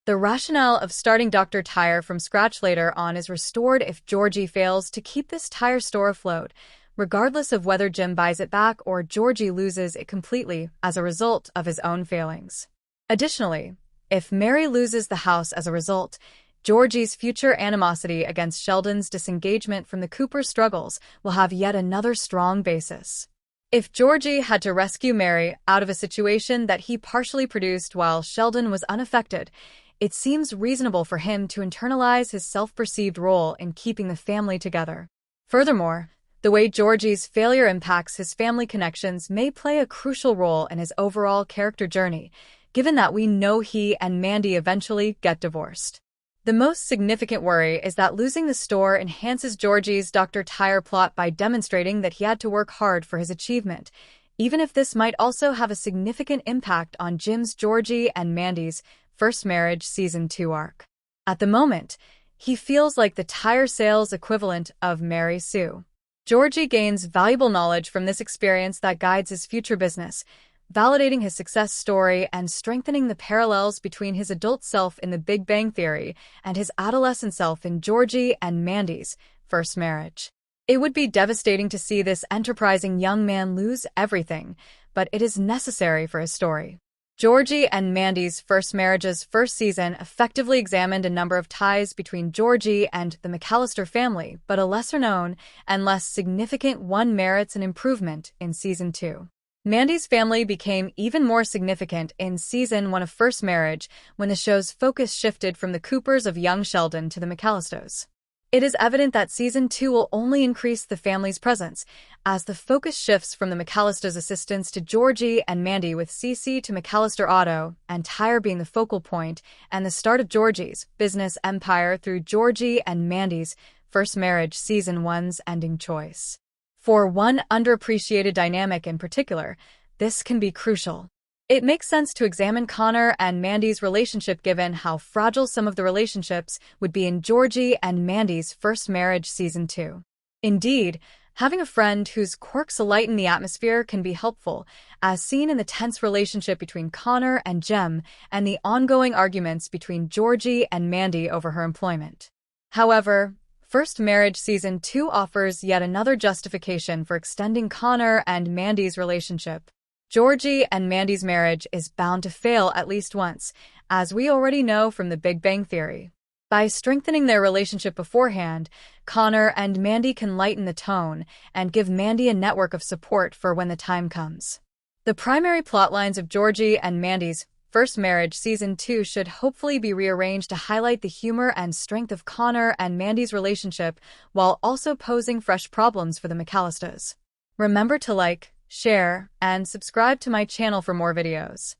The rationale of starting Dr. Tire from scratch later on is restored if Georgie fails to keep this tire store afloat, regardless of whether Jim buys it back or Georgie loses it completely as a result of his own failings. Additionally, if Mary loses the house as a result, Georgie's future animosity against Sheldon's disengagement from the Cooper struggles will have yet another strong basis. If Georgie had to rescue Mary out of a situation that he partially produced while Sheldon was unaffected, it seems reasonable for him to internalize his self-perceived role in keeping the family together. Furthermore, the way Georgie's failure impacts his family connections may play a crucial role in his overall character journey, given that we know he and Mandy eventually get divorced. The most significant worry is that losing the store enhances Georgie's Dr. Tire plot by demonstrating that he had to work hard for his achievement, even if this might also have a significant impact on Jim's Georgie and Mandy's First Marriage Season 2 arc. At the moment, he feels like the tire sales equivalent of Mary Sue. Georgie gains valuable knowledge from this experience that guides his future business, validating his success story and strengthening the parallels between his adult self in The Big Bang Theory and his adolescent self in Georgie and Mandy's First Marriage. It would be devastating to see this enterprising young man lose everything, but it is necessary for his story. Georgie and Mandy's First Marriage's first season effectively examined a number of ties between Georgie and the McAllister family, but a lesser-known and less significant one merits an improvement in Season 2. Mandy's family became even more significant in Season 1 of First Marriage when the show's focus shifted from the Coopers of young Sheldon to the McAllisters. It is evident that Season 2 will only increase the family's presence, as the focus shifts from the McAllisters' assistants to Georgie and Mandy, with CC to McAllister Auto and Tire being the focal point, and the start of Georgie's business empire through Georgie and Mandy's First Marriage Season 1's ending choice. For one underappreciated dynamic in particular, this can be crucial. It makes sense to examine Connor and Mandy's relationship given how fragile some of the relationships would be in Georgie and Mandy's First Marriage Season 2. Indeed, having a friend whose quirks lighten the atmosphere can be helpful, as seen in the tense relationship between Connor and Jem and the ongoing arguments between Georgie and Mandy over her employment. However, First Marriage Season 2 offers yet another justification for extending Connor and Mandy's relationship. Georgie and Mandy's marriage is bound to fail at least once, as we already know from The Big Bang Theory. By strengthening their relationship beforehand, Connor and Mandy can lighten the tone and give Mandy a network of support for when the time comes. The primary plotlines of Georgie and Mandy's First Marriage Season 2 should hopefully be rearranged to highlight the humor and strength of Connor and Mandy's relationship while also posing fresh problems for the McAllisters. Remember to like, share, and subscribe to my channel for more videos.